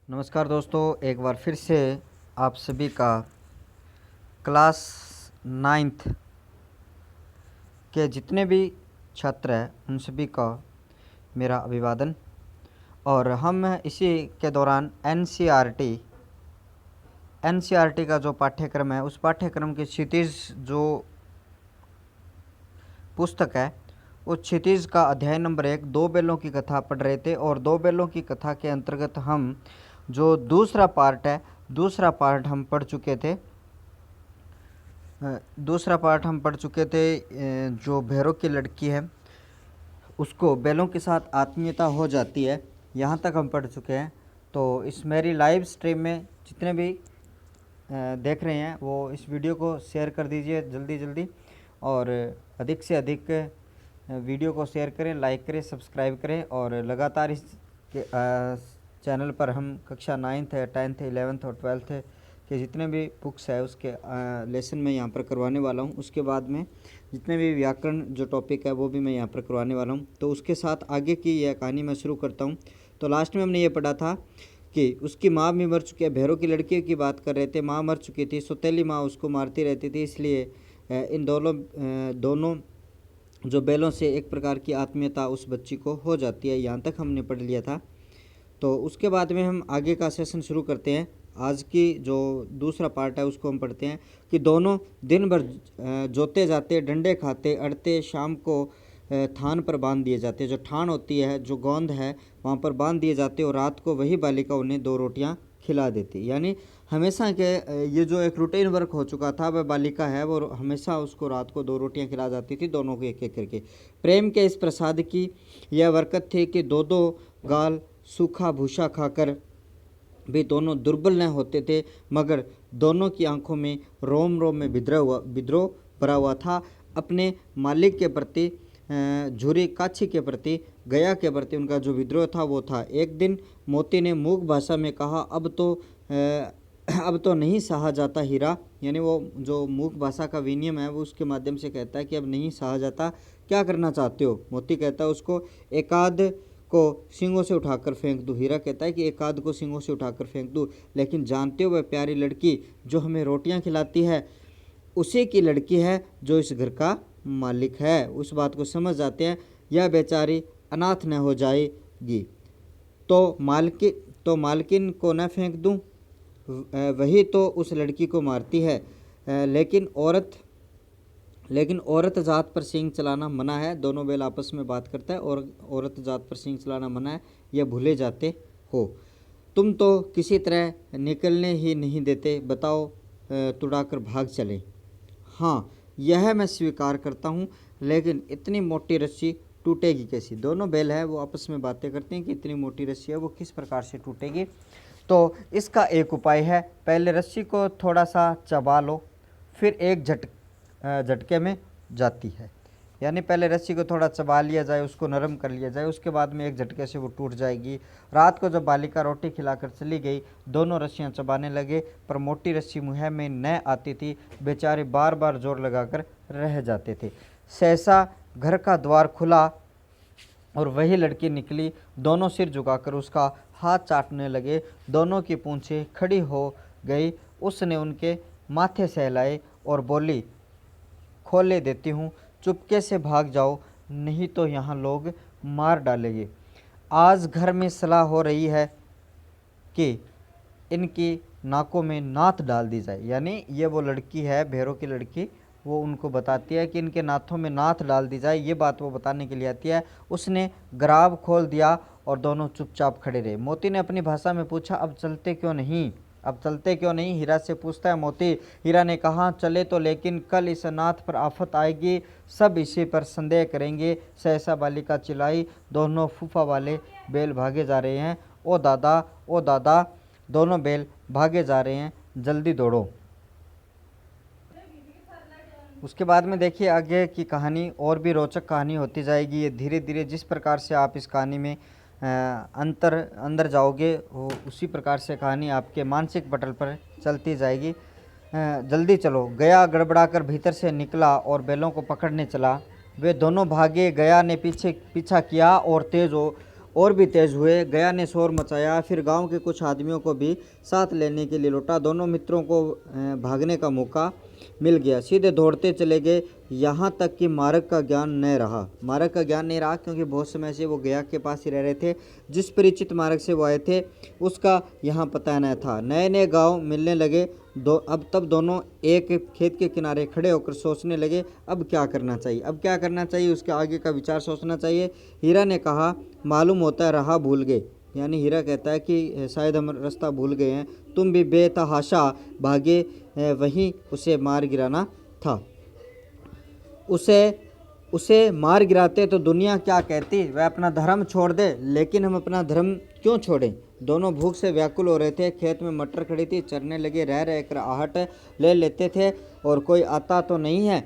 नमस्कार दोस्तों, एक बार फिर से आप सभी का क्लास 9th के जितने भी छात्र हैं उन सभी का मेरा अभिवादन। और हम इसी के दौरान एनसीईआरटी का जो पाठ्यक्रम है उस पाठ्यक्रम की क्षितिज जो पुस्तक है उस क्षितिज का अध्याय नंबर 1 दो बैलों की कथा पढ़ रहे थे। और दो बैलों की कथा के अंतर्गत हम जो दूसरा पार्ट हम पढ़ चुके थे। जो भैरव की लड़की है उसको बैलों के साथ आत्मीयता हो जाती है, यहाँ तक हम पढ़ चुके हैं। तो इस मेरी लाइव स्ट्रीम में जितने भी देख रहे हैं वो इस वीडियो को शेयर कर दीजिए जल्दी जल्दी, और अधिक से अधिक वीडियो को शेयर करें, लाइक करें, सब्सक्राइब करें। और लगातार इस चैनल पर हम कक्षा 9th है, 10th, 11th और 12th के जितने भी बुक्स है उसके लेसन मैं यहाँ पर करवाने वाला हूँ। उसके बाद में जितने भी व्याकरण जो टॉपिक है वो भी मैं यहाँ पर करवाने वाला हूँ। तो उसके साथ आगे की यह कहानी मैं शुरू करता हूँ। तो लास्ट में हमने ये पढ़ा था कि उसकी माँ भी मर चुकी है। भैरव की लड़की की बात कर रहे थे, माँ मर चुकी थी, सौतेली माँ उसको मारती रहती थी, इसलिए इन दोनों जो बैलों से एक प्रकार की आत्मीयता उस बच्ची को हो जाती है। यहाँ तक हमने पढ़ लिया था। तो उसके बाद में हम आगे का सेशन शुरू करते हैं। आज की जो दूसरा पार्ट है उसको हम पढ़ते हैं कि दोनों दिन भर जोते जाते, डंडे खाते, अड़ते, शाम को थान पर बांध दिए जाते, जो ठान होती है, जो गोंद है, वहाँ पर बांध दिए जाते और रात को वही बालिका उन्हें 2 रोटियाँ खिला देती। यानी हमेशा के ये जो एक रूटीन वर्क हो चुका था, वह बालिका है वो हमेशा उसको रात को 2 रोटियाँ खिला जाती थी, दोनों को एक एक करके। प्रेम के इस प्रसाद की यह बरकत थी कि 2-2 गाल सूखा भूसा खाकर भी दोनों दुर्बल न होते थे, मगर दोनों की आंखों में रोम रोम में विद्रोह भरा हुआ था। अपने मालिक के प्रति, झूरी काछी के प्रति, गया के प्रति उनका जो विद्रोह था वो था। एक दिन मोती ने मूक भाषा में कहा, अब तो नहीं सहा जाता हीरा। यानी वो जो मूक भाषा का विनियम है वो उसके माध्यम से कहता है कि अब नहीं सहा जाता, क्या करना चाहते हो। मोती कहता है उसको एकाध को सींगों से उठाकर फेंक दूँ। हीरा कहता है कि एकाध को सींगों से उठाकर फेंक दूँ, लेकिन जानते हो वह प्यारी लड़की जो हमें रोटियां खिलाती है उसी की लड़की है जो इस घर का मालिक है। उस बात को समझ जाते हैं, यह बेचारी अनाथ न हो जाएगी तो मालकिन को न फेंक दूँ, वही तो उस लड़की को मारती है। लेकिन औरत जात पर सींग चलाना मना है। दोनों बैल आपस में बात करता है और औरत जात पर सींग चलाना मना है, यह भूले जाते हो। तुम तो किसी तरह निकलने ही नहीं देते, बताओ तुड़ाकर भाग चले। हाँ, यह मैं स्वीकार करता हूँ, लेकिन इतनी मोटी रस्सी टूटेगी कैसी। दोनों बैल है वो आपस में बातें करते हैं कि इतनी मोटी रस्सी है वो किस प्रकार से टूटेगी। तो इसका एक उपाय है, पहले रस्सी को थोड़ा सा चबा लो, फिर एक झटके में जाती है। यानी पहले रस्सी को थोड़ा चबा लिया जाए, उसको नरम कर लिया जाए, उसके बाद में एक झटके से वो टूट जाएगी। रात को जब बालिका रोटी खिलाकर चली गई, दोनों रस्सियां चबाने लगे, पर मोटी रस्सी मुँह में न आती थी। बेचारे बार बार जोर लगाकर रह जाते थे। सहसा घर का द्वार खुला और वही लड़की निकली। दोनों सिर झुकाकर उसका हाथ चाटने लगे। दोनों की पूंछें खड़ी हो गई। उसने उनके माथे सहलाए और बोली, खोले देती हूँ, चुपके से भाग जाओ, नहीं तो यहाँ लोग मार डालेंगे। आज घर में सलाह हो रही है कि इनकी नाकों में नाथ डाल दी जाए। यानी ये वो लड़की है, भैरव की लड़की, वो उनको बताती है कि इनके नाथों में नाथ डाल दी जाए, ये बात वो बताने के लिए आती है। उसने गराब खोल दिया और दोनों चुपचाप खड़े रहे। मोती ने अपनी भाषा में पूछा, अब चलते क्यों नहीं। हीरा से पूछता है मोती। हीरा ने कहा, चले तो, लेकिन कल इस नाथ पर आफत आएगी, सब इसी पर संदेह करेंगे। सहसा बालिका चिल्लाई, दोनों फूफा वाले बैल भागे जा रहे हैं। ओ दादा, दोनों बैल भागे जा रहे हैं, जल्दी दौड़ो। उसके बाद में देखिए आगे की कहानी और भी रोचक कहानी होती जाएगी। ये धीरे धीरे जिस प्रकार से आप इस कहानी में अंदर जाओगे उसी प्रकार से कहानी आपके मानसिक पटल पर चलती जाएगी। जल्दी चलो। गया गड़बड़ाकर भीतर से निकला और बैलों को पकड़ने चला। वे दोनों भागे। गया ने पीछा किया और तेज और भी तेज हुए। गया ने शोर मचाया, फिर गांव के कुछ आदमियों को भी साथ लेने के लिए लौटा। दोनों मित्रों को भागने का मौका मिल गया, सीधे दौड़ते चले गए, यहाँ तक कि मार्ग का ज्ञान नहीं रहा क्योंकि बहुत समय से वो गया के पास ही रह रहे थे। जिस परिचित मार्ग से वो आए थे उसका यहाँ पता न था। नए नए गांव मिलने लगे। तब दोनों एक खेत के किनारे खड़े होकर सोचने लगे, अब क्या करना चाहिए, उसके आगे का विचार सोचना चाहिए। हीरा ने कहा, मालूम होता है राह भूल गए। यानी हीरा कहता है कि शायद हम रास्ता भूल गए हैं। तुम भी बेतहाशा भागे, वहीं उसे मार गिराना था। उसे मार गिराते तो दुनिया क्या कहती, वह अपना धर्म छोड़ दे। लेकिन हम अपना धर्म क्यों छोड़ें? दोनों भूख से व्याकुल हो रहे थे। खेत में मटर खड़ी थी, चरने लगे, रह रह कर आहट ले लेते थे और कोई आता तो नहीं है।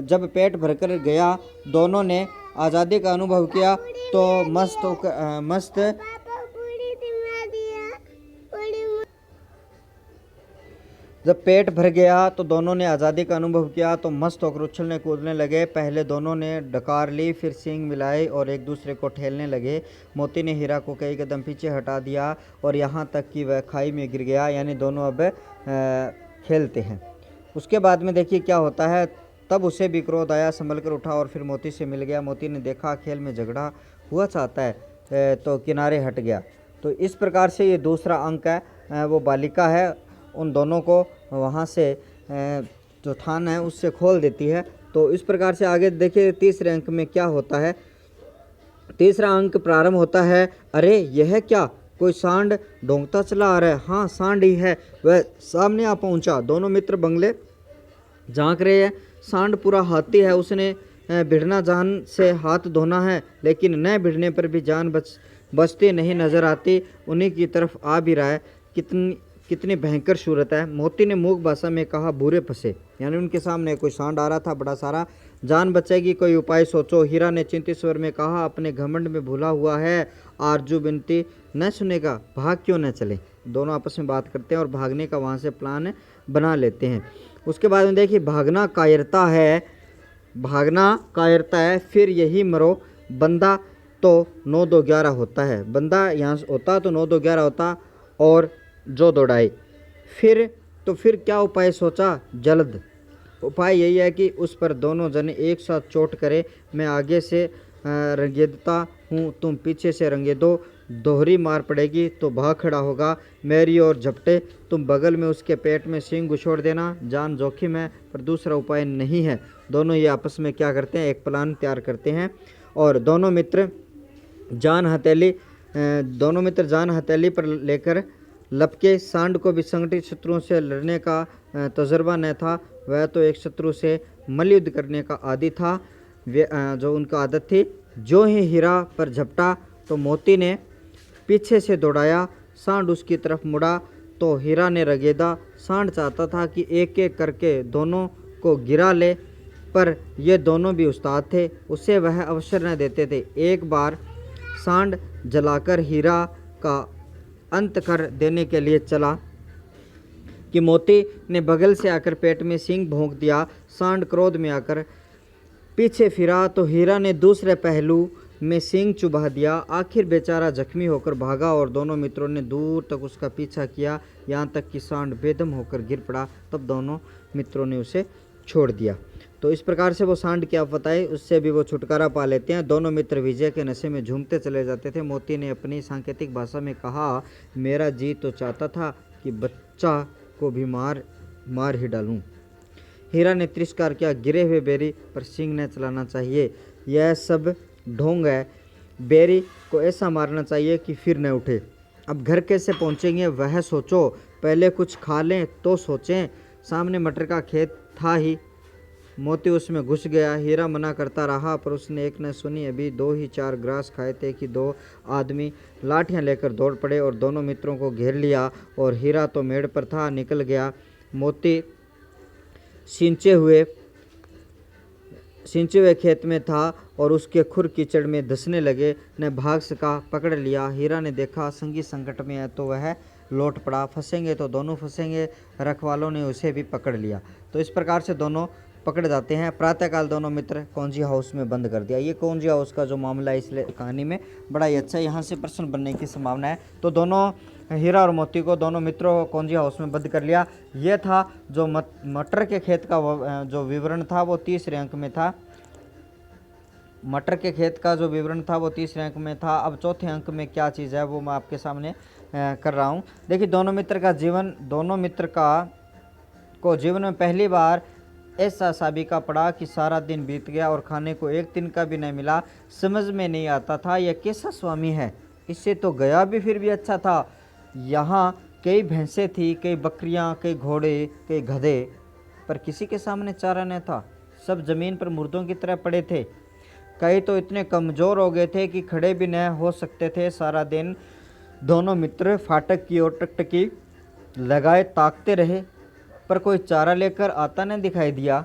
जब पेट भरकर गया, दोनों ने आज़ादी का अनुभव किया तो जब पेट भर गया तो दोनों ने आज़ादी का अनुभव किया तो मस्त होकर उछलने कूदने लगे। पहले दोनों ने डकार ली, फिर सींग मिलाई और एक दूसरे को ठेलने लगे। मोती ने हीरा को कई कदम पीछे हटा दिया और यहाँ तक कि वह खाई में गिर गया। यानी दोनों अब खेलते हैं। उसके बाद में देखिए क्या होता है। तब उसे भी क्रोध आया, संभल कर उठा और फिर मोती से मिल गया। मोती ने देखा खेल में झगड़ा हुआ चाहता है तो किनारे हट गया। तो इस प्रकार से ये दूसरा अंक है, वो बालिका है उन दोनों को वहाँ से जो थान है उससे खोल देती है। तो इस प्रकार से आगे देखिए तीसरे अंक में क्या होता है। तीसरा अंक प्रारंभ होता है, अरे यह क्या, कोई सांड ढोंगता चला आ रहा है। हाँ, सांड ही है। वह सामने आ पहुँचा। दोनों मित्र बंगले झांक रहे हैं। सांड पूरा हाथी है, उसने भिड़ना जान से हाथ धोना है, लेकिन न भिड़ने पर भी जान बचती नहीं नजर आती। उन्हीं की तरफ आ भी रहा है। कितनी भयंकर सूरत है। मोती ने मूक भाषा में कहा, बुरे फंसे। यानी उनके सामने कोई सांड आ रहा था बड़ा सारा, जान बचेगी, कोई उपाय सोचो। हीरा ने चिंतित स्वर में कहा, अपने घमंड में भूला हुआ है। आरजू विनती न सुनेगा, भाग क्यों न चले। दोनों आपस में बात करते हैं और भागने का वहाँ से प्लान बना लेते हैं। उसके बाद में देखिए भागना कायरता है, फिर यही मरो। बंदा तो 9-2-11 होता है। बंदा यहाँ होता तो 9-2-11 होता और जो दौड़ाए। फिर क्या उपाय सोचा? जल्द उपाय यही है कि उस पर दोनों जने एक साथ चोट करे। मैं आगे से रंगेदता हूँ, तुम पीछे से रंगे दो। दोहरी मार पड़ेगी तो भाग खड़ा होगा। मेरी ओर झपटे, तुम बगल में उसके पेट में सींग घुसोड़ देना। जान जोखिम है पर दूसरा उपाय नहीं है। दोनों ये आपस में क्या करते हैं, एक प्लान तैयार करते हैं और दोनों मित्र जान हथेली पर लेकर लपके। सांड को भी संगठित शत्रुओं से लड़ने का तजर्बा न था। वह तो एक शत्रु से मल्लयुद्ध करने का आदी था, जो उनका आदत थी। जो ही हीरा पर झपटा तो मोती ने पीछे से दौड़ाया। सांड उसकी तरफ मुड़ा तो हीरा ने रगेदा। सांड चाहता था कि एक एक करके दोनों को गिरा ले, पर ये दोनों भी उस्ताद थे, उसे वह अवसर न देते थे। एक बार सांड जलाकर हीरा का अंत कर देने के लिए चला कि मोती ने बगल से आकर पेट में सींग भोंक दिया। सांड क्रोध में आकर पीछे फिरा तो हीरा ने दूसरे पहलू में सींग चुभा दिया। आखिर बेचारा जख्मी होकर भागा और दोनों मित्रों ने दूर तक उसका पीछा किया, यहाँ तक कि सांड बेदम होकर गिर पड़ा। तब दोनों मित्रों ने उसे छोड़ दिया। तो इस प्रकार से वो सांड क्या बताए, उससे भी वो छुटकारा पा लेते हैं। दोनों मित्र विजय के नशे में झूमते चले जाते थे। मोती ने अपनी सांकेतिक भाषा में कहा, मेरा जी तो चाहता था कि बच्चा को भी मार ही डालूं। हीरा ने तिरस्कार किया, गिरे हुए बेरी पर सींग न चलाना चाहिए, यह सब ढोंग है। बेरी को ऐसा मारना चाहिए कि फिर न उठे। अब घर कैसे पहुंचेंगे वह सोचो, पहले कुछ खा लें तो सोचें। सामने मटर का खेत था ही, मोती उसमें घुस गया। हीरा मना करता रहा पर उसने एक न सुनी। अभी 2 ही 4 ग्रास खाए थे कि 2 आदमी लाठियां लेकर दौड़ पड़े और दोनों मित्रों को घेर लिया और हीरा तो मेड़ पर था, निकल गया। मोती सींचे हुए खेत में था और उसके खुर कीचड़ में धंसने लगे। न भाग सका, पकड़ लिया। हीरा ने देखा संगी संकट में है तो वह लौट पड़ा, फंसेंगे तो दोनों फंसेंगे। रखवालों ने उसे भी पकड़ लिया। तो इस प्रकार से दोनों पकड़ जाते हैं। प्रातःकाल दोनों मित्र कौंजी हाउस में बंद कर दिया। ये कौंजी हाउस का जो मामला है इस कहानी में बड़ा ही अच्छा है, यहाँ से प्रश्न बनने की संभावना है। तो दोनों हीरा और मोती को, दोनों मित्रों को कौंजी हाउस में बंद कर लिया। ये था जो मटर के खेत का जो विवरण था वो तीसरे अंक में था। मटर के खेत का जो विवरण था वो तीसरे अंक में था। अब चौथे अंक में क्या चीज़ है वो मैं आपके सामने कर रहा हूँ। देखिए, दोनों मित्र को जीवन में पहली बार ऐसा साबिका पड़ा कि सारा दिन बीत गया और खाने को एक दिन का भी नहीं मिला। समझ में नहीं आता था यह कैसा स्वामी है, इससे तो गया भी फिर भी अच्छा था। यहाँ कई भैंसें थी, कई बकरियाँ, कई घोड़े, कई गधे, पर किसी के सामने चारा न था। सब जमीन पर मुर्दों की तरह पड़े थे। कई तो इतने कमज़ोर हो गए थे कि खड़े भी न हो सकते थे। सारा दिन दोनों मित्र फाटक की ओर टकटकी लगाए ताकते रहे, पर कोई चारा लेकर आता न दिखाई दिया।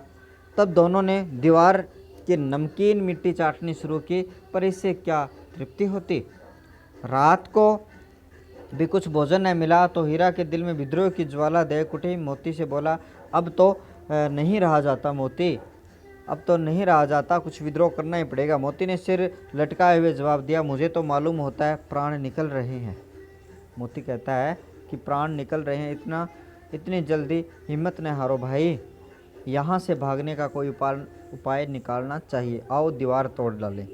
तब दोनों ने दीवार की नमकीन मिट्टी चाटनी शुरू की, पर इससे क्या तृप्ति होती। रात को भी कुछ भोजन न मिला तो हीरा के दिल में विद्रोह की ज्वाला देख उठी। मोती से बोला, अब तो नहीं रहा जाता मोती, अब तो नहीं रहा जाता, कुछ विद्रोह करना ही पड़ेगा। मोती ने सिर लटकाए हुए जवाब दिया, मुझे तो मालूम होता है प्राण निकल रहे हैं। मोती कहता है कि प्राण निकल रहे हैं, इतनी जल्दी हिम्मत न हारो भाई, यहाँ से भागने का कोई उपाय निकालना चाहिए। आओ दीवार तोड़ डालें।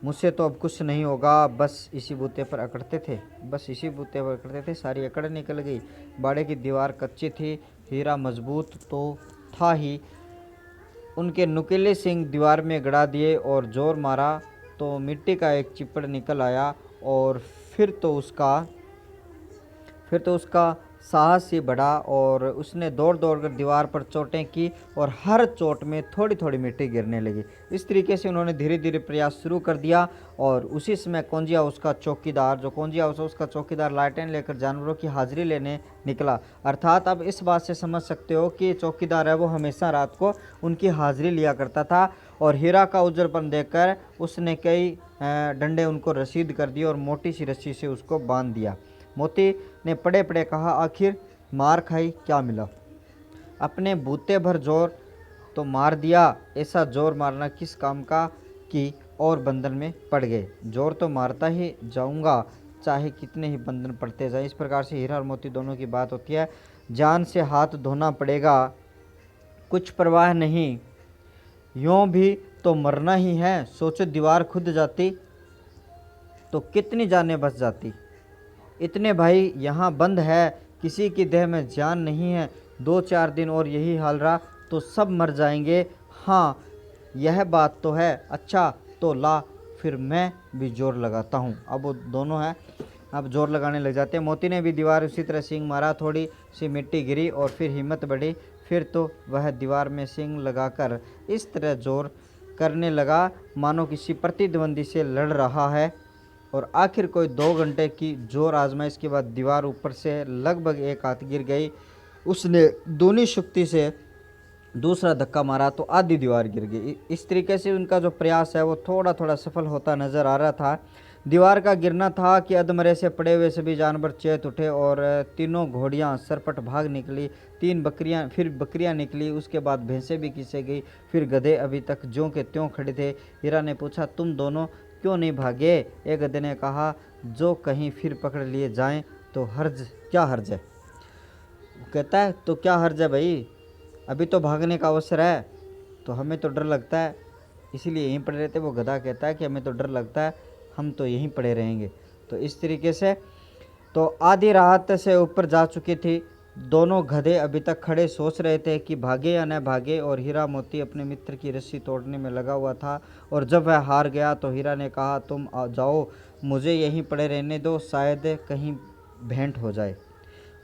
मुझसे तो अब कुछ नहीं होगा। बस इसी बूते पर अकड़ते थे, सारी अकड़ निकल गई। बाड़े की दीवार कच्ची थी, हीरा मजबूत तो था ही। उनके नुकीले सिंग दीवार में गड़ा दिए और जोर मारा तो मिट्टी का एक चिप्पड़ निकल आया और फिर तो उसका साहस ही बढ़ा और उसने दौड़ कर दीवार पर चोटें की और हर चोट में थोड़ी थोड़ी मिट्टी गिरने लगी। इस तरीके से उन्होंने धीरे धीरे प्रयास शुरू कर दिया और उसी समय कौंजी हाउस का चौकीदार लालटेन लेकर जानवरों की हाजिरी लेने निकला। अर्थात अब इस बात से समझ सकते हो कि चौकीदार है वो हमेशा रात को उनकी हाजिरी लिया करता था। और हीरा का उज्जरपन देखकर उसने कई डंडे उनको रसीद कर दिए और मोटी सी रस्सी से उसको बांध दिया। मोती ने पड़े पड़े कहा, आखिर मार खाई, क्या मिला? अपने बूते भर जोर तो मार दिया, ऐसा जोर मारना किस काम का कि और बंधन में पड़ गए। जोर तो मारता ही जाऊंगा, चाहे कितने ही बंधन पड़ते जाए। इस प्रकार से हीरा और मोती दोनों की बात होती है। जान से हाथ धोना पड़ेगा, कुछ परवाह नहीं, यूँ भी तो मरना ही है। सोचो दीवार खुद जाती तो कितनी जानें बच जाती। इतने भाई यहाँ बंद है, किसी की देह में जान नहीं है। 2-4 दिन और यही हाल रहा तो सब मर जाएंगे। हाँ, यह बात तो है। अच्छा तो ला, फिर मैं भी जोर लगाता हूँ। अब वो दोनों हैं, अब जोर लगाने लग जाते हैं। मोती ने भी दीवार उसी तरह सींग मारा, थोड़ी सी मिट्टी गिरी और फिर हिम्मत बढ़ी। फिर तो वह दीवार में सींग लगाकर इस तरह जोर करने लगा मानो किसी प्रतिद्वंदी से लड़ रहा है। और आखिर कोई 2 घंटे की जोर आजमाइश के बाद दीवार ऊपर से लगभग एक हाथ गिर गई। उसने दूनी शक्ति से दूसरा धक्का मारा तो आधी दीवार गिर गई। इस तरीके से उनका जो प्रयास है वो थोड़ा थोड़ा सफल होता नजर आ रहा था। दीवार का गिरना था कि अधमरे से पड़े हुए सभी जानवर चेत उठे और तीनों घोड़ियां सरपट भाग निकली। 3 बकरियां, फिर बकरियां निकली, उसके बाद भैंसें भी खींचे गई, फिर गधे अभी तक ज्यों के त्यों खड़े थे। हीरा ने पूछा, तुम दोनों क्यों नहीं भागे? एक गधे ने कहा, जो कहीं फिर पकड़ लिए जाएं तो क्या हर्ज है? कहता है तो क्या हर्ज है भाई, अभी तो भागने का अवसर है, तो हमें तो डर लगता है इसीलिए यहीं पड़े रहते। वो गधा कहता है कि हमें तो डर लगता है, हम तो यहीं पड़े रहेंगे। तो इस तरीके से तो आधी रात से ऊपर जा चुकी थी। दोनों गधे अभी तक खड़े सोच रहे थे कि भागे या न भागे, और हीरा मोती अपने मित्र की रस्सी तोड़ने में लगा हुआ था। और जब वह हार गया तो हीरा ने कहा, तुम जाओ, मुझे यहीं पड़े रहने दो, शायद कहीं भेंट हो जाए।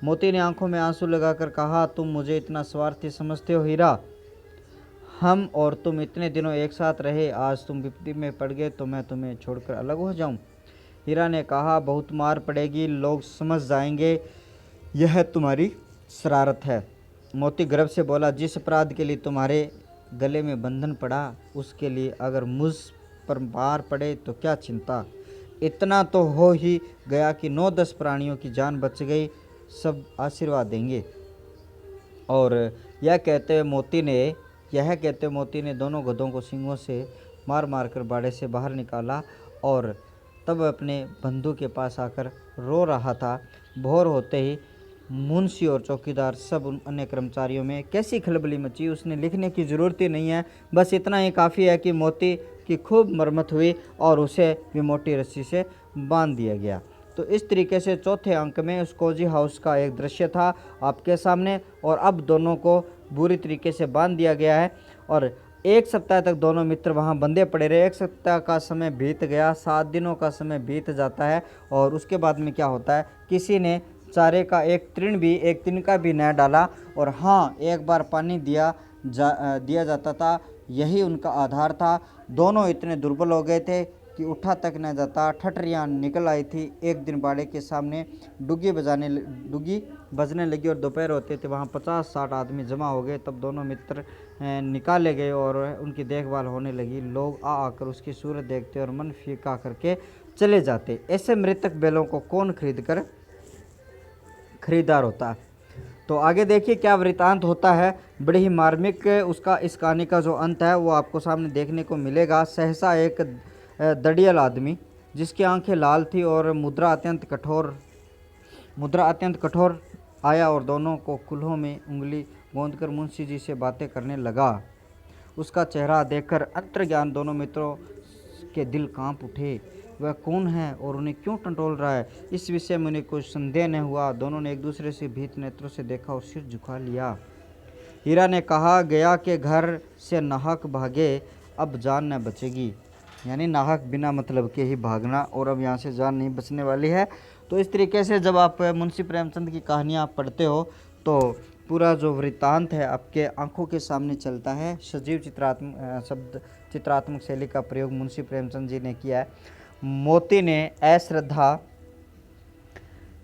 मोती ने आंखों में आंसू लगाकर कहा, तुम मुझे इतना स्वार्थी समझते हो हीरा? हम और तुम इतने दिनों एक साथ रहे, आज तुम विपत्ति में पड़ गए तो मैं तुम्हें छोड़कर अलग हो जाऊं? हीरा ने कहा, बहुत मार पड़ेगी, लोग समझ जाएंगे यह तुम्हारी शरारत है। मोती गर्व से बोला, जिस अपराध के लिए तुम्हारे गले में बंधन पड़ा, उसके लिए अगर मुझ पर मार पड़े तो क्या चिंता। इतना तो हो ही गया कि 9-10 प्राणियों की जान बच गई, सब आशीर्वाद देंगे। और यह कहते मोती ने दोनों गधों को सींगों से मार मार कर बाड़े से बाहर निकाला और तब अपने बंधु के पास आकर रो रहा था। भोर होते ही मुंशी और चौकीदार सब उन अन्य कर्मचारियों में कैसी खलबली मची, उसने लिखने की ज़रूरत ही नहीं है, बस इतना ही काफ़ी है कि मोती की खूब मरम्मत हुई और उसे भी मोटी रस्सी से बांध दिया गया। तो इस तरीके से चौथे अंक में उस कोजी हाउस का एक दृश्य था आपके सामने, और अब दोनों को बुरी तरीके से बांध दिया गया है और 1 सप्ताह तक दोनों मित्र वहां बंधे पड़े रहे। 1 सप्ताह का समय बीत गया, 7 दिनों का समय बीत जाता है और उसके बाद में क्या होता है, किसी ने चारे का एक तिनका भी न डाला और हाँ, एक बार पानी दिया जाता था, यही उनका आधार था। दोनों इतने दुर्बल हो गए थे कि उठा तक न जाता। ठठरियाँ निकल आई थी। एक दिन बाड़े के सामने डुग्गी बजने लगी और दोपहर होते थे वहाँ 50-60 आदमी जमा हो गए। तब दोनों मित्र निकाले गए और उनकी देखभाल होने लगी। लोग आकर उसकी सूरत देखते और मन फीका करके चले जाते। ऐसे मृतक बैलों को कौन खरीदार होता। तो आगे देखिए क्या वृतांत होता है, बड़े ही मार्मिक उसका इस कहानी का जो अंत है वो आपको सामने देखने को मिलेगा। सहसा एक दड़ियल आदमी जिसकी आंखें लाल थी और मुद्रा अत्यंत कठोर आया और दोनों को कुल्हों में उंगली गोंदकर मुंशी जी से बातें करने लगा। उसका चेहरा देखकर अंतर्ज्ञान दोनों मित्रों के दिल कांप उठे। वह कौन है और उन्हें क्यों टंटोल रहा है, इस विषय में उन्हें कुछ संदेह न हुआ। दोनों ने एक दूसरे से भीत नेत्रों से देखा और सिर झुका लिया। हीरा ने कहा, गया के घर से नाहक भागे, अब जान न बचेगी। यानी नाहक बिना मतलब के ही भागना और अब यहाँ से जान नहीं बचने वाली है। तो इस तरीके से जब आप मुंशी प्रेमचंद की कहानियाँ पढ़ते हो तो पूरा जो वृत्तांत है आपके आंखों के सामने चलता है। सजीव चित्रात्मक शैली का प्रयोग मुंशी प्रेमचंद जी ने किया है। मोती ने अश्रद्धा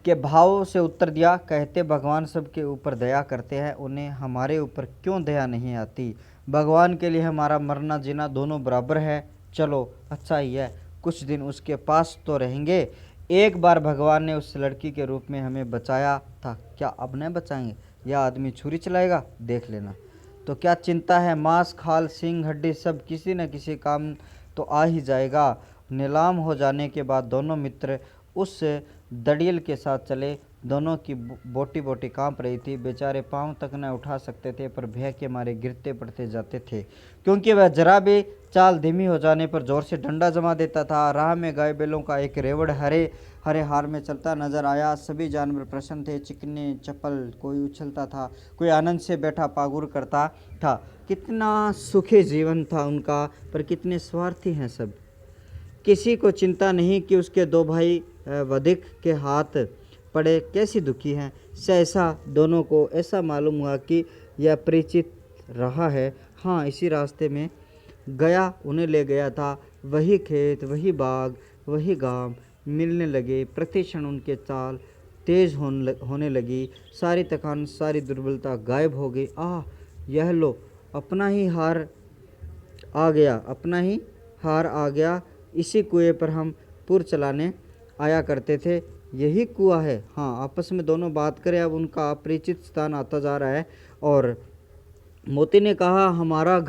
के भाव से उत्तर दिया, कहते भगवान सबके ऊपर दया करते हैं, उन्हें हमारे ऊपर क्यों दया नहीं आती। भगवान के लिए हमारा मरना जीना दोनों बराबर है। चलो अच्छा ही है, कुछ दिन उसके पास तो रहेंगे। एक बार भगवान ने उस लड़की के रूप में हमें बचाया था, क्या अब न बचाएंगे। यह आदमी छुरी चलाएगा, देख लेना। तो क्या चिंता है, मांस खाल सींग हड्डी सब किसी न किसी काम तो आ ही जाएगा। नीलाम हो जाने के बाद दोनों मित्र उस दड़ियल के साथ चले। दोनों की बोटी बोटी कांप रही थी। बेचारे पांव तक न उठा सकते थे, पर भय के मारे गिरते पड़ते जाते थे, क्योंकि वह जरा भी चाल धीमी हो जाने पर जोर से डंडा जमा देता था। राह में गाय बैलों का एक रेवड़ हरे हार में चलता नजर आया। सभी जानवर प्रसन्न थे, चिकने चपल, कोई उछलता था, कोई आनंद से बैठा पागुर करता था। कितना सुखी जीवन था उनका, पर कितने स्वार्थी हैं सब। किसी को चिंता नहीं कि उसके 2 भाई वधिक के हाथ पड़े, कैसी दुखी हैं। सहसा दोनों को ऐसा मालूम हुआ कि यह परिचित रहा है। हाँ, इसी रास्ते में गया उन्हें ले गया था। वही खेत, वही बाग, वही गांव मिलने लगे। प्रति क्षण उनके चाल तेज होने लगी। सारी थकान, सारी दुर्बलता गायब हो गई। यह लो, अपना ही हार आ गया। इसी कुएं पर हम पुर चलाने आया करते थे। यही कुआं है। हाँ, आपस में दोनों बात करें। अब उनका अपरिचित स्थान आता जा रहा है और मोती ने कहा, हमारा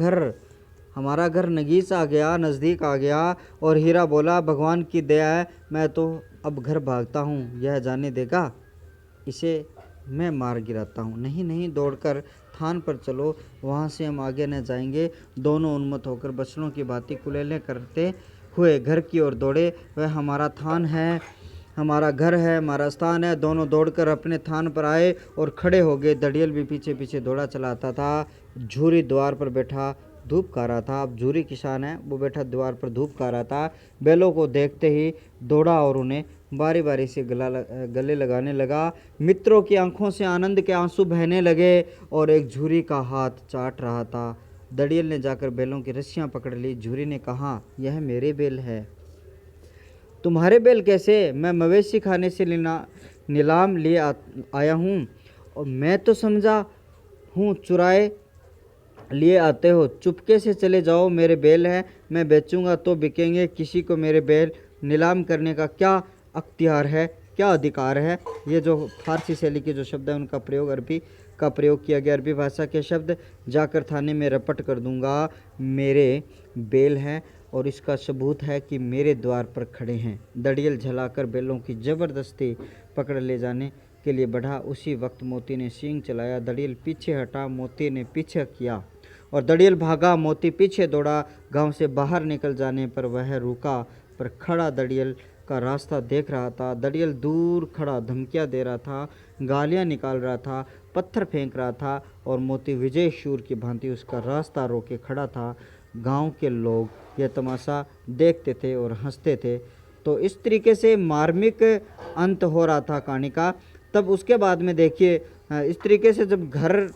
घर नज़दीक आ गया। और हीरा बोला, भगवान की दया है, मैं तो अब घर भागता हूँ। यह जाने देगा, इसे मैं मार गिराता हूँ। नहीं, दौड़कर थान पर चलो, वहाँ से हम आगे न जाएंगे। दोनों उन्मत्त होकर बछड़ों की भांति कुलेलें करते हुए घर की ओर दौड़े। वह हमारा थान है, हमारा घर है, हमारा स्थान है। दोनों दौड़कर अपने थान पर आए और खड़े हो गए। दड़ियल भी पीछे पीछे दौड़ा चलाता था। झूरी द्वार पर बैठा धूप खा रहा था। अब झूरी किसान है, वो बैठा द्वार पर धूप खा रहा था। बैलों को देखते ही दौड़ा और उन्हें बारी बारी से गले लगाने लगा। मित्रों की आंखों से आनंद के आंसू बहने लगे और एक झूरी का हाथ चाट रहा था। दड़ियल ने जाकर बैलों की रस्सियां पकड़ ली। झूरी ने कहा, यह मेरे बैल है। तुम्हारे बैल कैसे? मैं मवेशी खाने से नीलाम लिए आया हूँ और मैं तो समझा हूँ चुराए लिए आते हो। चुपके से चले जाओ, मेरे बैल हैं, मैं बेचूंगा तो बिकेंगे। किसी को मेरे बैल नीलाम करने का क्या अख्तियार है, क्या अधिकार है। ये जो फारसी शैली के जो शब्द है उनका प्रयोग अरबी का प्रयोग किया गया। अरबी भाषा के शब्द जाकर थाने में रपट कर दूंगा मेरे बेल हैं और इसका सबूत है कि मेरे द्वार पर खड़े हैं। दड़ियल झलाकर बेलों की ज़बरदस्ती पकड़ ले जाने के लिए बढ़ा। उसी वक्त मोती ने सींग चलाया, दड़ियल पीछे हटा, मोती ने पीछे किया और दड़ियल भागा। मोती पीछे दौड़ा। गांव से बाहर निकल जाने पर वह रुका, पर खड़ा दड़ियल का रास्ता देख रहा था। दड़ियल दूर खड़ा धमकियां दे रहा था, गालियां निकाल रहा था, पत्थर फेंक रहा था और मोती विजय शूर की भांति उसका रास्ता रोके खड़ा था। गांव के लोग यह तमाशा देखते थे और हंसते थे। तो इस तरीके से मार्मिक अंत हो रहा था कहानी का। तब उसके बाद में देखिए इस तरीके से जब घर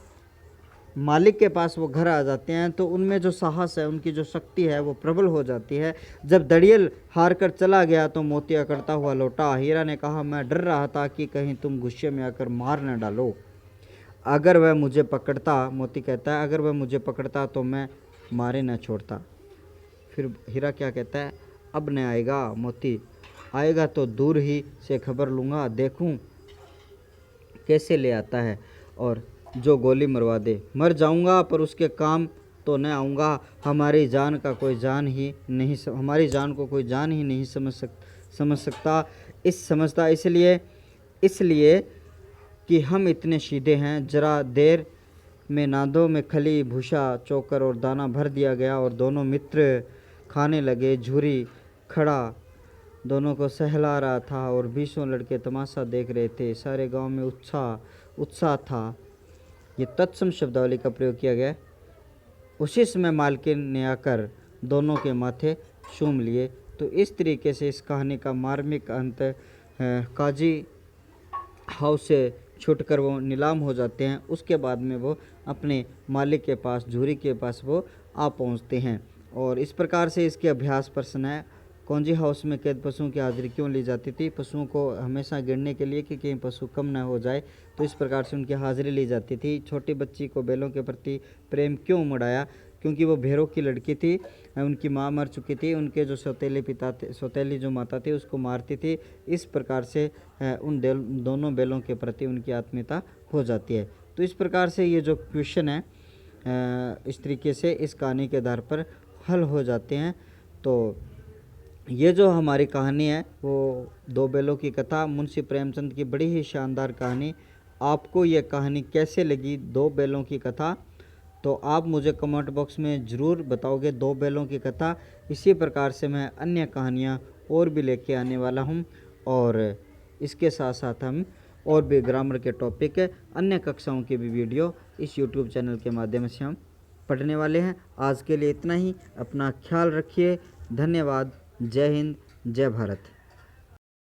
मालिक के पास वो घर आ जाते हैं तो उनमें जो साहस है, उनकी जो शक्ति है वो प्रबल हो जाती है। जब दड़ियल हार कर चला गया तो मोती अकड़ता हुआ लौटा। हीरा ने कहा, मैं डर रहा था कि कहीं तुम गुस्से में आकर मार न डालो। अगर वह मुझे पकड़ता, मोती कहता है, अगर वह मुझे पकड़ता तो मैं मारे न छोड़ता। फिर हीरा क्या कहता है, अब न आएगा मोती, आएगा तो दूर ही से खबर लूँगा, देखूँ कैसे ले आता है और जो गोली मरवा दे। मर जाऊंगा पर उसके काम तो न आऊँगा। हमारी जान को कोई जान ही नहीं समझ सकता। समझता इसलिए कि हम इतने सीधे हैं। जरा देर में नादों में खली, भूसा, चोकर और दाना भर दिया गया और दोनों मित्र खाने लगे। झूरी खड़ा दोनों को सहला रहा था और 20 लड़के तमाशा देख रहे थे। सारे गांव में उत्साह था। ये तत्सम शब्दावली का प्रयोग किया गया। उसी समय मालकिन ने आकर दोनों के माथे चूम लिए। तो इस तरीके से इस कहानी का मार्मिक अंत काजी हाउस से छूटकर वो नीलाम हो जाते हैं। उसके बाद में वो अपने मालिक के पास, झूरी के पास वो आ पहुंचते हैं। और इस प्रकार से इसके अभ्यास प्रश्न है, कौंजी हाउस में कैद पशुओं की हाजिरी क्यों ली जाती थी? पशुओं को हमेशा गिरने के लिए कि कहीं पशु कम न हो जाए, तो इस प्रकार से उनकी हाजिरी ली जाती थी। छोटी बच्ची को बैलों के प्रति प्रेम क्यों उमड़ाया? क्योंकि वो भेरों की लड़की थी, उनकी माँ मर चुकी थी, उनके जो सौतेली जो माता थी उसको मारती थी। इस प्रकार से उन दोनों बैलों के प्रति उनकी आत्मीयता हो जाती है। तो इस प्रकार से ये जो क्वेश्चन है इस तरीके से इस कहानी के आधार पर हल हो जाते हैं। तो ये जो हमारी कहानी है वो दो बैलों की कथा, मुंशी प्रेमचंद की बड़ी ही शानदार कहानी। आपको ये कहानी कैसे लगी, दो बैलों की कथा? तो आप मुझे कमेंट बॉक्स में ज़रूर बताओगे दो बैलों की कथा। इसी प्रकार से मैं अन्य कहानियाँ और भी लेके आने वाला हूँ और इसके साथ साथ हम और भी ग्रामर के टॉपिक, अन्य कक्षाओं की भी वीडियो इस यूट्यूब चैनल के माध्यम से हम पढ़ने वाले हैं। आज के लिए इतना ही। अपना ख्याल रखिए। धन्यवाद। जय हिंद, जय भारत।